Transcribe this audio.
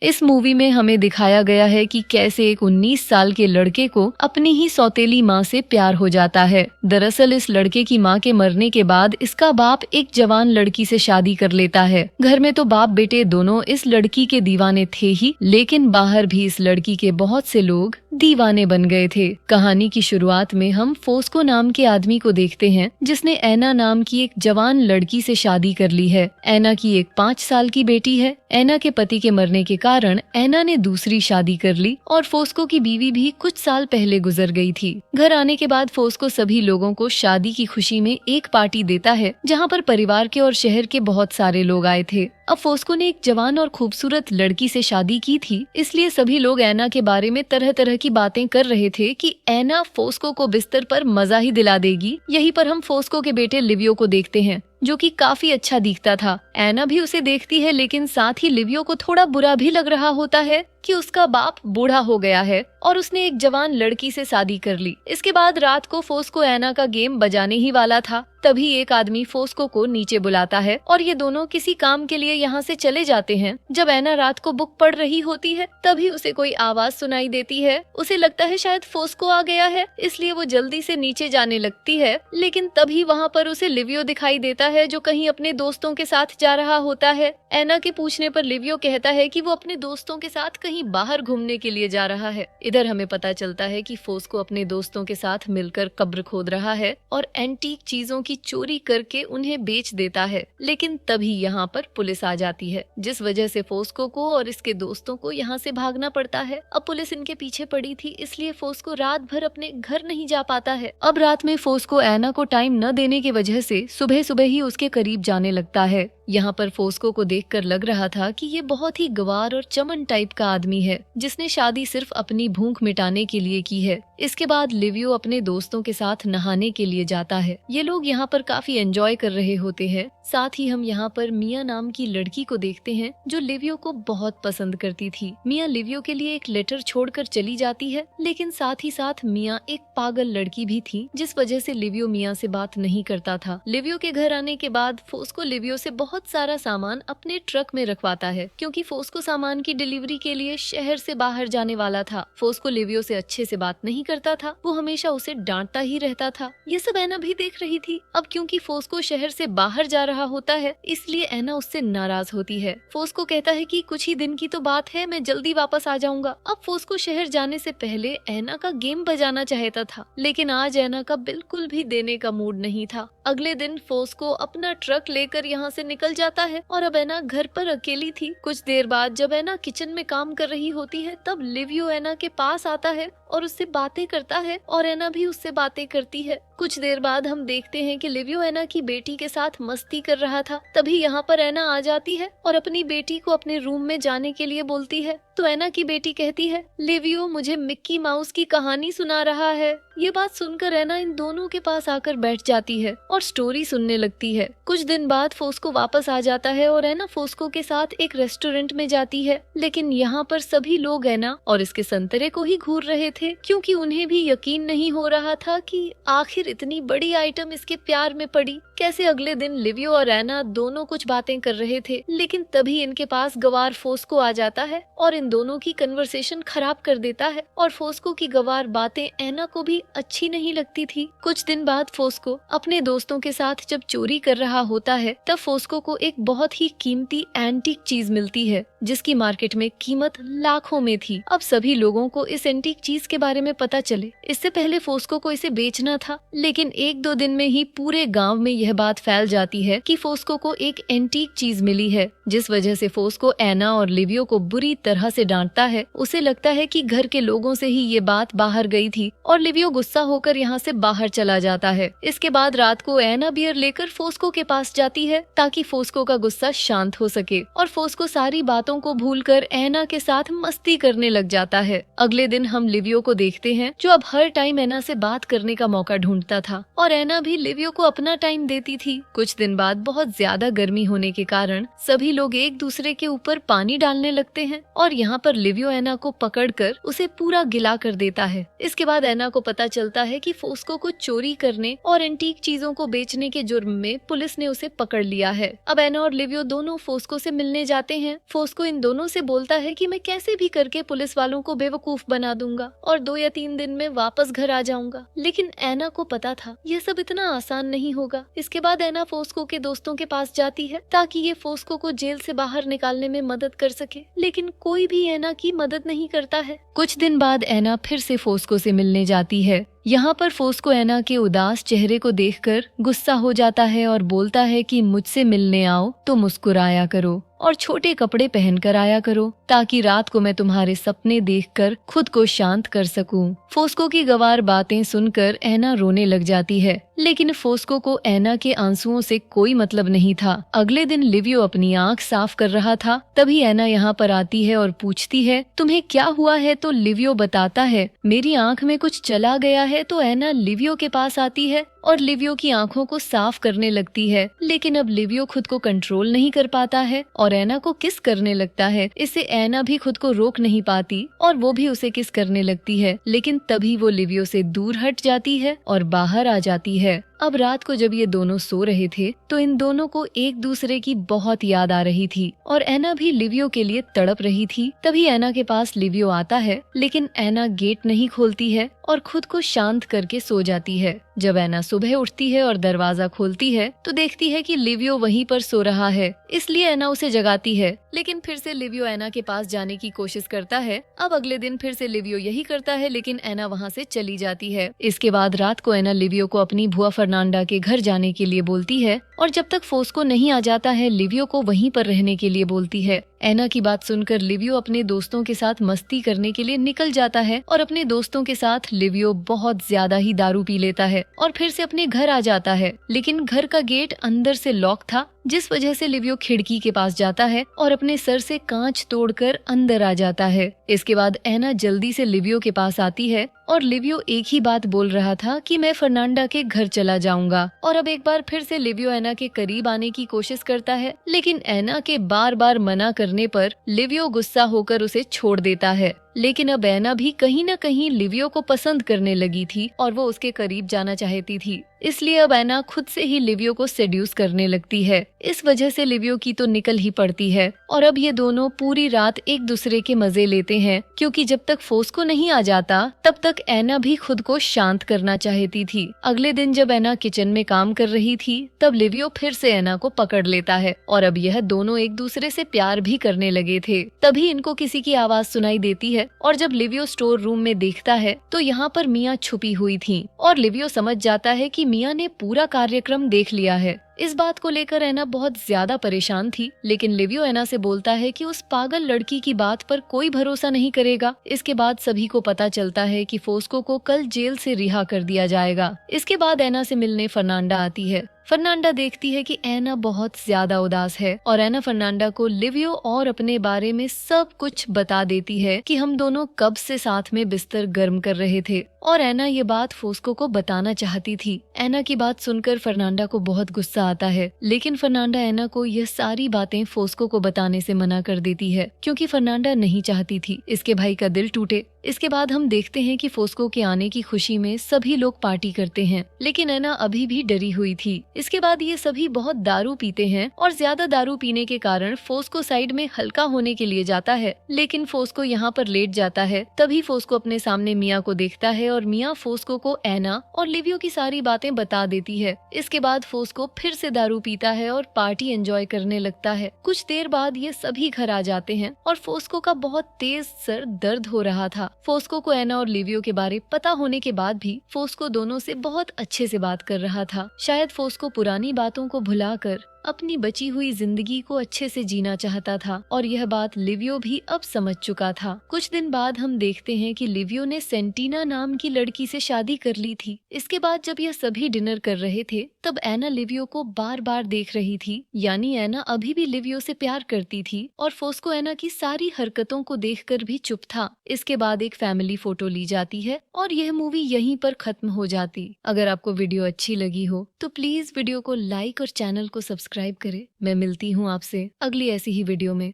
इस मूवी में हमें दिखाया गया है कि कैसे एक 19 साल के लड़के को अपनी ही सौतेली माँ से प्यार हो जाता है। दरअसल इस लड़के की माँ के मरने के बाद इसका बाप एक जवान लड़की से शादी कर लेता है। घर में तो बाप बेटे दोनों इस लड़की के दीवाने थे ही, लेकिन बाहर भी इस लड़की के बहुत से लोग दीवाने बन गए थे। कहानी की शुरुआत में हम फोस्को नाम के आदमी को देखते हैं, जिसने ऐना नाम की एक जवान लड़की से शादी कर ली है। ऐना की एक 5 साल की बेटी है। ऐना के पति के मरने के कारण ऐना ने दूसरी शादी कर ली और फोस्को की बीवी भी कुछ साल पहले गुजर गई थी। घर आने के बाद फोस्को सभी लोगों को शादी की खुशी में एक पार्टी देता है, जहाँ पर परिवार के और शहर के बहुत सारे लोग आए थे। अब फोस्को ने एक जवान और खूबसूरत लड़की से शादी की थी, इसलिए सभी लोग ऐना के बारे में तरह तरह की बातें कर रहे थे कि ऐना फोस्को को बिस्तर पर मजा ही दिला देगी। यहीं पर हम फोस्को के बेटे लिवियो को देखते हैं, जो कि काफी अच्छा दिखता था। ऐना भी उसे देखती है, लेकिन साथ ही लिवियो को थोड़ा बुरा भी लग रहा होता है कि उसका बाप बूढ़ा हो गया है और उसने एक जवान लड़की से शादी कर ली। इसके बाद रात को फोस्को ऐना का गेम बजाने ही वाला था, तभी एक आदमी फोस्को को नीचे बुलाता है और ये दोनों किसी काम के लिए यहाँ से चले जाते हैं। जब ऐना रात को बुक पढ़ रही होती है, तभी उसे कोई आवाज सुनाई देती है। उसे लगता है शायद फोस्को आ गया है, इसलिए वो जल्दी से नीचे जाने लगती है, लेकिन तभी वहाँ पर उसे लिवियो दिखाई देता है, जो कहीं अपने दोस्तों के साथ जा रहा होता है। ऐना के पूछने पर लिवियो कहता है कि वो अपने दोस्तों के साथ कहीं बाहर घूमने के लिए जा रहा है। इधर हमें पता चलता है कि फोस्को अपने दोस्तों के साथ मिलकर कब्र खोद रहा है और एंटीक चीजों की चोरी करके उन्हें बेच देता है। लेकिन तभी यहाँ पर पुलिस आ जाती है, जिस वजह से फोस्को को और इसके दोस्तों को यहाँ से भागना पड़ता है। अब पुलिस इनके पीछे पड़ी थी, इसलिए फोस्को रात भर अपने घर नहीं जा पाता है। अब रात में फोस्को ऐना को टाइम न देने की वजह से सुबह सुबह ही उसके करीब जाने लगता है। यहाँ पर फोस्को को देखकर लग रहा था कि ये बहुत ही गवार और चमन टाइप का आदमी है, जिसने शादी सिर्फ अपनी भूख मिटाने के लिए की है। इसके बाद लिवियो अपने दोस्तों के साथ नहाने के लिए जाता है। ये लोग यहाँ पर काफी एंजॉय कर रहे होते हैं। साथ ही हम यहाँ पर मिया नाम की लड़की को देखते हैं, जो लिवियो को बहुत पसंद करती थी। मिया लिवियो के लिए एक लेटर छोड़कर चली जाती है, लेकिन साथ ही साथ मिया एक पागल लड़की भी थी, जिस वजह से लिवियो मिया से बात नहीं करता था। लिवियो के घर आने के बाद फोस्को लिवियो से बहुत सारा सामान अपने ट्रक में रखवाता है, क्योंकि फोस्को सामान की डिलीवरी के लिए शहर से बाहर जाने वाला था। फोस्को लिवियो से अच्छे से बात नहीं करता था, वो हमेशा उसे डांटता ही रहता था। ये सब ऐना भी देख रही थी। अब क्योंकि फोस्को शहर से बाहर जा रहा होता है, इसलिए ऐना उससे नाराज होती है। फोस्को कहता है कि कुछ ही दिन की तो बात है, मैं जल्दी वापस आ जाऊंगा। अब फोस्को शहर जाने से पहले ऐना का गेम बजाना चाहता था, लेकिन आज ऐना का बिल्कुल भी देने का मूड नहीं था। अगले दिन फोस्को अपना ट्रक लेकर यहाँ से निकल जाता है और अब ऐना घर पर अकेली थी। कुछ देर बाद जब ऐना किचन में काम कर रही होती है, तब लिवियो ऐना के पास आता है और उससे बातें करता है और ऐना भी उससे बातें करती है। कुछ देर बाद हम देखते हैं कि लिवियो ऐना की बेटी के साथ मस्ती कर रहा था। तभी यहाँ पर ऐना आ जाती है और अपनी बेटी को अपने रूम में जाने के लिए बोलती है। तो ऐना की बेटी कहती है, लिवियो मुझे मिक्की माउस की कहानी सुना रहा है। ये बात सुनकर ऐना इन दोनों के पास आकर बैठ जाती है और स्टोरी सुनने लगती है। कुछ दिन बाद फोस्को वापस आ जाता है और ऐना फोस्को के साथ एक रेस्टोरेंट में जाती है, लेकिन यहाँ पर सभी लोग ऐना और इसके संतरे को ही घूर रहे थे, क्योंकि उन्हें भी यकीन नहीं हो रहा था कि आखिर इतनी बड़ी आइटम इसके प्यार में पड़ी। कैसे अगले दिन लिवियो और ऐना दोनों कुछ बातें कर रहे थे, लेकिन तभी इनके पास गवार फोस्को आ जाता है और इन दोनों की कन्वर्सेशन खराब कर देता है। और फोस्को की गवार बातें ऐना को भी अच्छी नहीं लगती थी। कुछ दिन बाद फोस्को अपने दोस्तों के साथ जब चोरी कर रहा होता है, तब फोस्को को एक बहुत ही कीमती एंटीक चीज मिलती है, जिसकी मार्केट में कीमत लाखों में थी। अब सभी लोगों को इस एंटीक चीज के बारे में पता चले। इससे पहले फोस्को को इसे बेचना था, लेकिन 1-2 दिन में ही पूरे गांव में यह बात फैल जाती है कि फोस्को को एक एंटीक चीज मिली है, जिस वजह से फोस्को ऐना और लिवियो को बुरी तरह से डांटता है। उसे लगता है कि घर के लोगों से ही ये बात बाहर गई थी और लिवियो गुस्सा होकर यहाँ से बाहर चला जाता है। इसके बाद रात को ऐना बियर लेकर फोस्को के पास जाती है, ताकि फोस्को का गुस्सा शांत हो सके और फोस्को सारी बातों को भूलकर ऐना के साथ मस्ती करने लग जाता है। अगले दिन हम लिवियो लिवियो को देखते हैं, जो अब हर टाइम एना से बात करने का मौका ढूंढता था और एना भी लिवियो को अपना टाइम देती थी। कुछ दिन बाद बहुत ज्यादा गर्मी होने के कारण सभी लोग एक दूसरे के ऊपर पानी डालने लगते हैं और यहाँ पर लिवियो एना को पकड़कर उसे पूरा गिला कर देता है। इसके बाद एना को पता चलता है कि फोस्को को चोरी करने और एंटीक चीजों को बेचने के जुर्म में पुलिस ने उसे पकड़ लिया है। अब एना और लिवियो दोनों फोस्को से मिलने जाते हैं। फोस्को इन दोनों से बोलता है कि मैं कैसे भी करके पुलिस वालों को बेवकूफ बना दूंगा और 2 या 3 दिन में वापस घर आ जाऊंगा। लेकिन एना को पता था यह सब इतना आसान नहीं होगा। इसके बाद एना फोस्को के दोस्तों के पास जाती है ताकि ये फोस्को को जेल से बाहर निकालने में मदद कर सके, लेकिन कोई भी एना की मदद नहीं करता है। कुछ दिन बाद एना फिर से फोस्को से मिलने जाती है। यहाँ पर फोस्को एना के उदास चेहरे को देखकर गुस्सा हो जाता है और बोलता है कि मुझसे मिलने आओ तो मुस्कुराया करो और छोटे कपड़े पहनकर आया करो ताकि रात को मैं तुम्हारे सपने देखकर खुद को शांत कर सकूं। फोस्को की गवार बातें सुनकर एना रोने लग जाती है, लेकिन फोस्को को एना के आंसुओं से कोई मतलब नहीं था। अगले दिन लिवियो अपनी आंख साफ कर रहा था, तभी एना यहाँ पर आती है और पूछती है तुम्हें क्या हुआ है, तो लिवियो बताता है मेरी आंख में कुछ चला गया है। तो एना लिवियो के पास आती है और लिवियो की आंखों को साफ करने लगती है, लेकिन अब लिवियो खुद को कंट्रोल नहीं कर पाता है और एना को किस करने लगता है। इससे एना भी खुद को रोक नहीं पाती और वो भी उसे किस करने लगती है, लेकिन तभी वो लिवियो से दूर हट जाती है और बाहर आ जाती है। अब रात को जब ये दोनों सो रहे थे तो इन दोनों को एक दूसरे की बहुत याद आ रही थी और एना भी लिवियो के लिए तड़प रही थी। तभी एना के पास लिवियो आता है, लेकिन एना गेट नहीं खोलती है और खुद को शांत करके सो जाती है। जब एना सुबह उठती है और दरवाजा खोलती है तो देखती है कि लिवियो वहीं पर सो रहा है, इसलिए एना उसे जगाती है। लेकिन फिर से लिवियो एना के पास जाने की कोशिश करता है। अब अगले दिन फिर से लिवियो यही करता है, लेकिन एना वहाँ से चली जाती है। इसके बाद रात को एना लिवियो को अपनी बुआ फर्नांडा के घर जाने के लिए बोलती है और जब तक फोस्को नहीं आ जाता है लिवियो को वहीं पर रहने के लिए बोलती है। एना की बात सुनकर लिवियो अपने दोस्तों के साथ मस्ती करने के लिए निकल जाता है और अपने दोस्तों के साथ लिवियो बहुत ज्यादा ही दारू पी लेता है और फिर से अपने घर आ जाता है, लेकिन घर का गेट अंदर से लॉक था, जिस वजह से लिवियो खिड़की के पास जाता है और अपने सर से कांच तोड़कर अंदर आ जाता है। इसके बाद एना जल्दी से लिवियो के पास आती है और लिवियो एक ही बात बोल रहा था कि मैं फर्नांडा के घर चला जाऊंगा। और अब एक बार फिर से लिवियो एना के करीब आने की कोशिश करता है, लेकिन एना के बार बार मना करने पर लिवियो गुस्सा होकर उसे छोड़ देता है। लेकिन अब एना भी कहीं न कहीं लिवियो को पसंद करने लगी थी और वो उसके करीब जाना चाहती थी, इसलिए अब एना खुद से ही लिवियो को सेड्यूस करने लगती है। इस वजह से लिवियो की तो निकल ही पड़ती है और अब ये दोनों पूरी रात एक दूसरे के मजे लेते हैं, क्योंकि जब तक फोस्को नहीं आ जाता तब तक एना भी खुद को शांत करना चाहती थी। अगले दिन जब एना किचन में काम कर रही थी तब लिवियो फिर से एना को पकड़ लेता है और अब यह दोनों एक दूसरे से प्यार भी करने लगे थे। तभी इनको किसी की आवाज सुनाई देती है और जब लिवियो स्टोर रूम में देखता है तो यहाँ पर मिया छुपी हुई थी और लिवियो समझ जाता है कि मिया ने पूरा कार्यक्रम देख लिया है। इस बात को लेकर एना बहुत ज्यादा परेशान थी, लेकिन लिवियो एना से बोलता है कि उस पागल लड़की की बात पर कोई भरोसा नहीं करेगा। इसके बाद सभी को पता चलता है कि फोस्को को कल जेल से रिहा कर दिया जाएगा। इसके बाद एना से मिलने फर्नांडा आती है। फर्नांडा देखती है कि एना बहुत ज्यादा उदास है और एना फर्नांडा को लिवियो और अपने बारे में सब कुछ बता देती है कि हम दोनों कब से साथ में बिस्तर गर्म कर रहे थे और एना ये बात फोस्को को बताना चाहती थी। एना की बात सुनकर फर्नांडा को बहुत गुस्सा आता है, लेकिन फर्नांडा एना को यह सारी बातें फोस्को को बताने से मना कर देती है, क्योंकि फर्नांडा नहीं चाहती थी इसके भाई का दिल टूटे। इसके बाद हम देखते हैं कि फोस्को के आने की खुशी में सभी लोग पार्टी करते हैं, लेकिन एना अभी भी डरी हुई थी। इसके बाद ये सभी बहुत दारू पीते हैं और ज्यादा दारू पीने के कारण फोस्को साइड में हल्का होने के लिए जाता है, लेकिन फोस्को यहाँ पर लेट जाता है। तभी फोस्को अपने सामने मिया को देखता है और मिया फोस्को को एना और लिवियो की सारी बातें बता देती है। इसके बाद फोस्को फिर से दारू पीता है और पार्टी एंजॉय करने लगता है। कुछ देर बाद ये सभी घर आ जाते हैं और फोस्को का बहुत तेज सर दर्द हो रहा था। फोस्को को एना और लिवियो के बारे पता होने के बाद भी फोस्को दोनों से बहुत अच्छे से बात कर रहा था। शायद फोस्को पुरानी बातों को भुलाकर अपनी बची हुई जिंदगी को अच्छे से जीना चाहता था और यह बात लिवियो भी अब समझ चुका था। कुछ दिन बाद हम देखते हैं कि लिवियो ने सेंटीना नाम की लड़की से शादी कर ली थी। इसके बाद जब यह सभी डिनर कर रहे थे तब एना लिवियो को बार बार देख रही थी, यानी एना अभी भी लिवियो से प्यार करती थी और फोस्को एना की सारी हरकतों को देखकर भी चुप था। इसके बाद एक फैमिली फोटो ली जाती है और यह मूवी यहीं पर खत्म हो जाती। अगर आपको वीडियो अच्छी लगी हो तो प्लीज वीडियो को लाइक और चैनल को सब्सक्राइब करें। मैं मिलती हूँ आपसे अगली ऐसी ही वीडियो में।